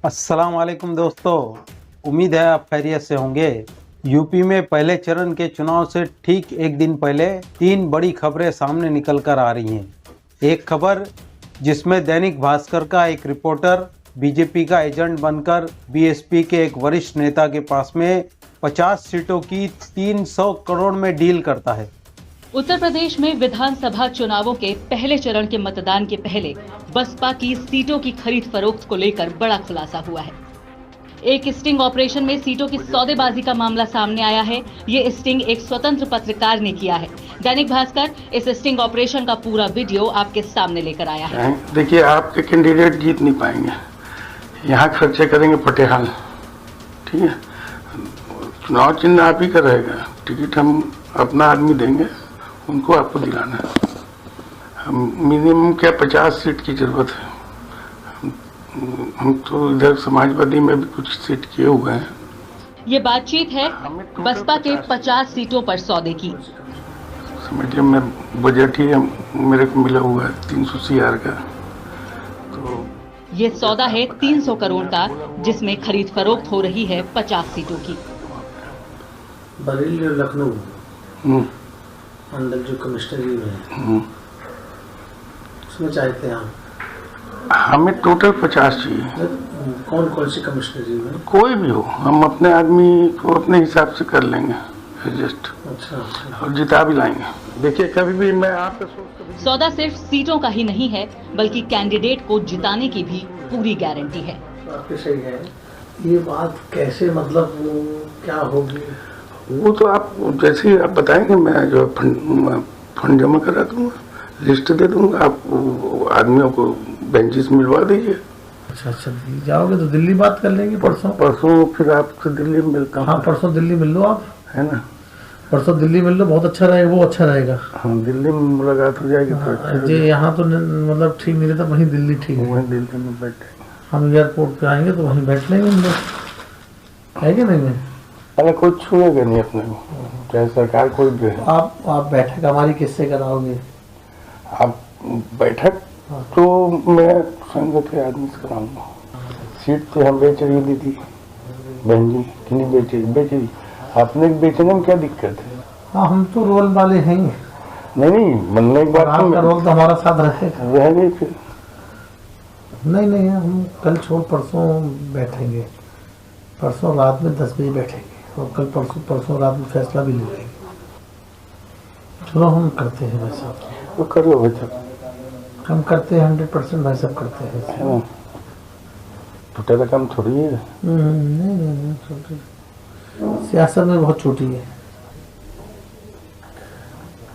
अस्सलाम वालेकुम दोस्तों, उम्मीद है आप खैरियत से होंगे। यूपी में पहले चरण के चुनाव से ठीक एक दिन पहले 3 बड़ी खबरें सामने निकल कर आ रही हैं। एक खबर जिसमें दैनिक भास्कर का एक रिपोर्टर बीजेपी का एजेंट बनकर बीएसपी के एक वरिष्ठ नेता के पास में 50 सीटों की 300 करोड़ में डील करता है। उत्तर प्रदेश में विधानसभा चुनावों के पहले चरण के मतदान के पहले बसपा की सीटों की खरीद फरोख्त को लेकर बड़ा खुलासा हुआ है। एक स्टिंग ऑपरेशन में सीटों की सौदेबाजी का मामला सामने आया है। ये स्टिंग एक स्वतंत्र पत्रकार ने किया है। दैनिक भास्कर इस स्टिंग ऑपरेशन का पूरा वीडियो आपके सामने लेकर आया है। देखिए, आपके कैंडिडेट जीत नहीं पाएंगे, यहाँ खर्चे करेंगे फटेहाल। ठीक है, चुनाव चिन्ह आप ही का रहेगा, टिकट हम अपना आदमी देंगे, उनको आपको दिलाना है। हम मिनिमम क्या 50 सीट की जरूरत है। हम तो इधर समाजवादी में भी कुछ सीट किए हुए हैं। ये बातचीत है बसपा के 50 सीटों पर सौदे की। समझिए, मैं बजट ही मेरे को मिला हुआ है 300 CR का। तो ये सौदा है 300 करोड़ का, जिसमें खरीद फरोख्त हो रही है 50 सीटों की। बरेली और लखनऊ अंदर जो कमिश्नरी है उसमें चाहते हैं हमें टोटल 50 चाहिए। कौन कौन सी कमिश्नरी में? कोई भी हो, हम अपने आदमी को अपने हिसाब से कर लेंगे एडजस्ट। अच्छा। और जिता भी लाएंगे। देखिए, कभी भी मैं आपका सोच सौदा सिर्फ सीटों का ही नहीं है, बल्कि कैंडिडेट को जिताने की भी पूरी गारंटी है। आपकी सही है। ये बात कैसे, मतलब वो क्या होगी? वो तो आप जैसे ही आप बताएंगे, मैं जो फंड जमा करा दूंगा, लिस्ट दे दूंगा, आप आदमियों को बेंचेस मिलवा दीजिए। अच्छा, दिल्ली जाओगे तो दिल्ली बात कर लेंगे। परसों फिर आपसे दिल्ली में मिलता हूँ। हाँ, परसों दिल्ली मिल लो आप, है ना? परसों दिल्ली मिल लो, बहुत अच्छा रहेगा। वो अच्छा रहेगा। हाँ, दिल्ली में मुलाकात हो जाएगी। तो जी, यहाँ तो मतलब ठीक नहीं रहता, वहीं दिल्ली ठीक है। वहीं दिल्ली में बैठे हम एयरपोर्ट पे आएंगे तो वहीं बैठ लेंगे हम लोग, है कि नहीं? अरे कोई छूएगा नहीं अपने को, चाहे सरकार कोई भी है। आप बैठक हमारी किससे कराओगे? आप बैठक तो मैं संघ के आदमी से कराऊंगा। सीट तो हम बेच रही दी थी बहन जी, कि नहीं बेच रही आपने बेचने में क्या दिक्कत है? हाँ, हम तो रोल वाले हैं। नहीं, बनने के बाद आपका रोल तो हमारा साथ रहेगा। रहेंगे फिर। नहीं, हम कल छोड़ परसों बैठेंगे। परसों रात में 10 बजे बैठेंगे और कल परसों रात में फैसला भी ले लेंगे। चलो, हम करते हैं वैसा। तो कर लो भाई, हम करते हैं 100% भाई, सब करते हैं। छोटा सा काम थोड़ी है। नहीं, छोटी सियासत में बहुत छोटी है।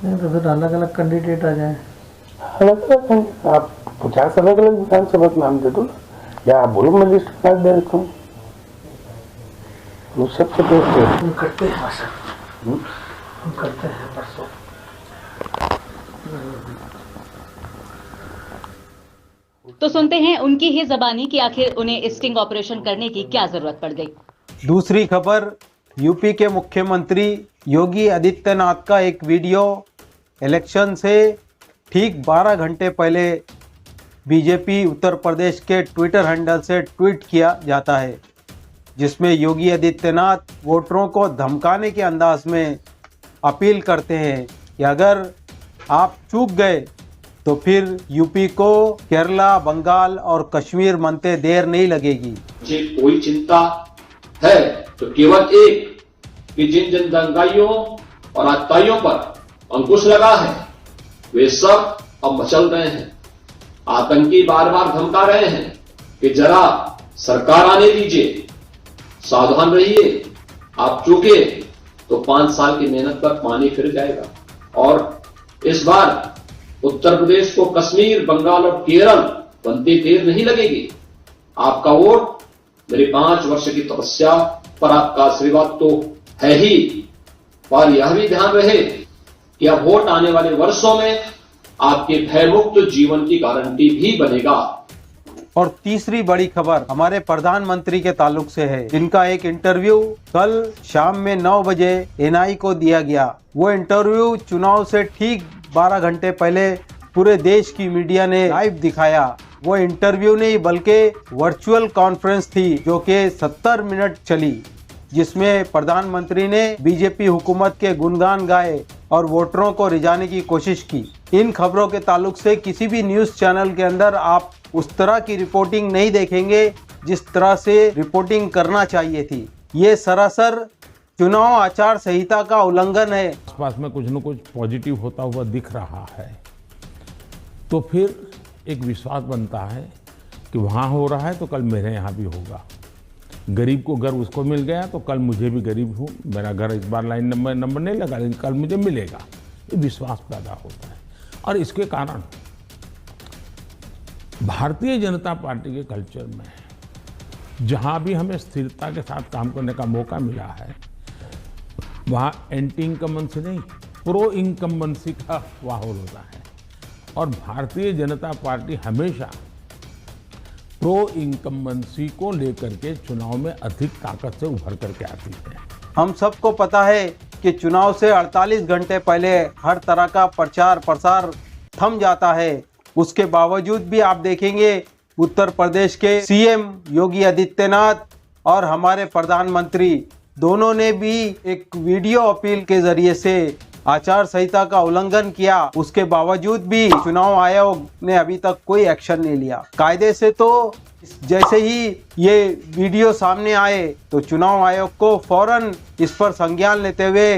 नहीं तो फिर अलग अलग कैंडिडेट आ जाए। अलग अलग आप 50 अलग अलग विधानसभा के नाम दे दो, या आप बोलो, मैं लिस्ट बना दे देता हूँ। वो सबसे बेस्ट है। हम करते हैं भाषा, हम करते हैं परसों। तो सुनते हैं उनकी ही ज़बानी कि आखिर उन्हें स्टिंग ऑपरेशन करने की क्या जरूरत पड़ गई। दूसरी खबर, यूपी के मुख्यमंत्री योगी आदित्यनाथ का एक वीडियो इलेक्शन से ठीक 12 घंटे पहले बीजेपी उत्तर प्रदेश के ट्विटर हैंडल से ट्वीट किया जाता है, जिसमें योगी आदित्यनाथ वोटरों को धमकाने के अंदाज में अपील करते हैं कि अगर आप चूक गए तो फिर यूपी को केरला, बंगाल और कश्मीर बनते देर नहीं लगेगी। मुझे कोई चिंता है तो केवल एक, कि जिन जिन दंगाइयों और आतताइयों पर अंकुश लगा है वे सब अब मचल रहे हैं। आतंकी बार बार धमका रहे हैं कि जरा सरकार आने दीजिए, सावधान रहिए, आप चूके तो 5 साल की मेहनत पर पानी फिर जाएगा। और इस बार उत्तर प्रदेश को कश्मीर, बंगाल और केरल बनती देर नहीं लगेगी। आपका वोट मेरी 5 वर्ष की तपस्या पर आपका आशीर्वाद तो है ही, पर यह भी ध्यान रहे कि अब वोट आने वाले वर्षों में आपके भयमुक्त जीवन की गारंटी भी बनेगा। और तीसरी बड़ी खबर हमारे प्रधानमंत्री के ताल्लुक से है, जिनका एक इंटरव्यू कल शाम में 9 बजे NI को दिया गया। वो इंटरव्यू चुनाव से ठीक 12 घंटे पहले पूरे देश की मीडिया ने लाइव दिखाया वो इंटरव्यू नहीं बल्कि वर्चुअल कॉन्फ्रेंस थी जो कि 70 मिनट चली, जिसमें प्रधानमंत्री ने बीजेपी हुकूमत के गुणगान गाए और वोटरों को रिझाने की कोशिश की। इन खबरों के ताल्लुक से किसी भी न्यूज़ चैनल के अंदर आप उस तरह की रिपोर्टिंग नहीं देखेंगे जिस तरह से रिपोर्टिंग करना चाहिए थी। ये सरासर चुनाव आचार संहिता का उल्लंघन है। आसपास में कुछ न कुछ पॉजिटिव होता हुआ दिख रहा है तो फिर एक विश्वास बनता है कि वहाँ हो रहा है तो कल मेरे यहाँ भी होगा। गरीब को घर उसको मिल गया तो कल मुझे भी गरीब हूँ, मेरा घर इस बार लाइन नंबर नहीं लगा लेकिन कल मुझे मिलेगा, ये विश्वास पैदा होता है। और इसके कारण भारतीय जनता पार्टी के कल्चर में जहाँ भी हमें स्थिरता के साथ काम करने का मौका मिला है वहाँ एंटी इनकम्बेंसी नहीं, प्रो इनकम्बेंसी का माहौल होता है। और भारतीय जनता पार्टी हमेशा प्रो इनकम्बेंसी को लेकर के चुनाव में अधिक ताकत से उभर करके आती है। हम सबको पता है कि चुनाव से 48 घंटे पहले हर तरह का प्रचार प्रसार थम जाता है। उसके बावजूद भी आप देखेंगे उत्तर प्रदेश के सीएम योगी आदित्यनाथ और हमारे प्रधानमंत्री दोनों ने भी एक वीडियो अपील के जरिए से आचार संहिता का उल्लंघन किया। उसके बावजूद भी चुनाव आयोग ने अभी तक कोई एक्शन नहीं लिया। कायदे से तो जैसे ही ये वीडियो सामने आए तो चुनाव आयोग को फौरन इस पर संज्ञान लेते हुए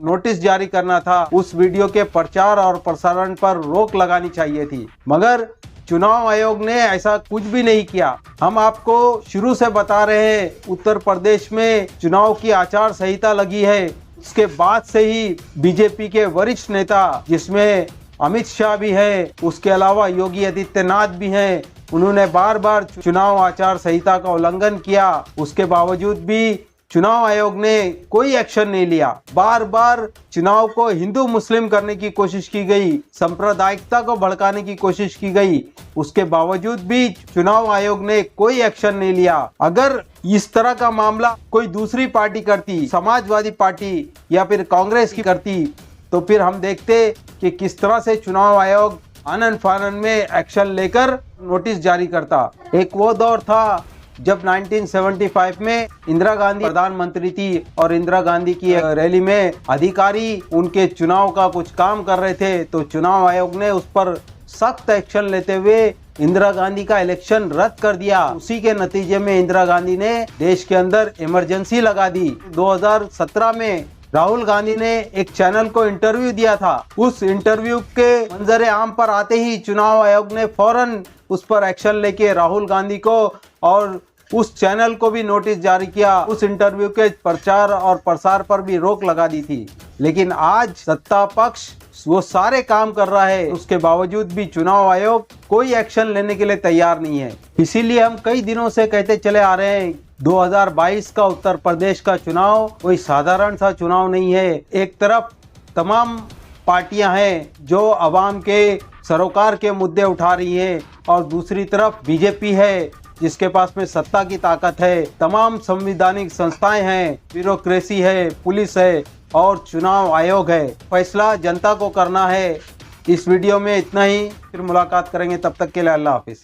नोटिस जारी करना था। उस वीडियो के प्रचार और प्रसारण पर रोक लगानी चाहिए थी, मगर चुनाव आयोग ने ऐसा कुछ भी नहीं किया। हम आपको शुरू से बता रहे हैं उत्तर प्रदेश में चुनाव की आचार संहिता लगी है। इसके बाद से ही बीजेपी के वरिष्ठ नेता जिसमें अमित शाह भी है, उसके अलावा योगी आदित्यनाथ भी हैं, उन्होंने बार बार चुनाव आचार संहिता का उल्लंघन किया। उसके बावजूद भी चुनाव आयोग ने कोई एक्शन नहीं लिया। बार बार चुनाव को हिंदू मुस्लिम करने की कोशिश की गई, सांप्रदायिकता को भड़काने की कोशिश की गई। उसके बावजूद भी चुनाव आयोग ने कोई एक्शन नहीं लिया। अगर इस तरह का मामला कोई दूसरी पार्टी करती, समाजवादी पार्टी या फिर कांग्रेस की करती, तो फिर हम देखते कि किस तरह से चुनाव आयोग आनन फानन में एक्शन लेकर नोटिस जारी करता। एक वो दौर था जब 1975 में इंदिरा गांधी प्रधानमंत्री थी और इंदिरा गांधी की रैली में अधिकारी उनके चुनाव का कुछ काम कर रहे थे, तो चुनाव आयोग ने उस पर सख्त एक्शन लेते हुए इंदिरा गांधी का इलेक्शन रद्द कर दिया। उसी के नतीजे में इंदिरा गांधी ने देश के अंदर इमरजेंसी लगा दी। 2017 में राहुल गांधी ने एक चैनल को इंटरव्यू दिया था। उस इंटरव्यू के मंजरे आम पर आते ही चुनाव आयोग ने फौरन उस पर एक्शन लेके राहुल गांधी को और उस चैनल को भी नोटिस जारी किया। उस इंटरव्यू के प्रचार और प्रसार पर भी रोक लगा दी थी। लेकिन आज सत्ता पक्ष वो सारे काम कर रहा है, उसके बावजूद भी चुनाव आयोग कोई एक्शन लेने के लिए तैयार नहीं है। इसीलिए हम कई दिनों से कहते चले आ रहे हैं 2022 का उत्तर प्रदेश का चुनाव कोई साधारण सा चुनाव नहीं है। एक तरफ तमाम पार्टियां हैं जो अवाम के सरोकार के मुद्दे उठा रही हैं और दूसरी तरफ बीजेपी है जिसके पास में सत्ता की ताकत है। तमाम संवैधानिक संस्थाएं हैं, ब्यूरोक्रेसी है, पुलिस है और चुनाव आयोग है। फैसला जनता को करना है। इस वीडियो में इतना ही, फिर मुलाकात करेंगे, तब तक के लिए अल्लाह हाफिज।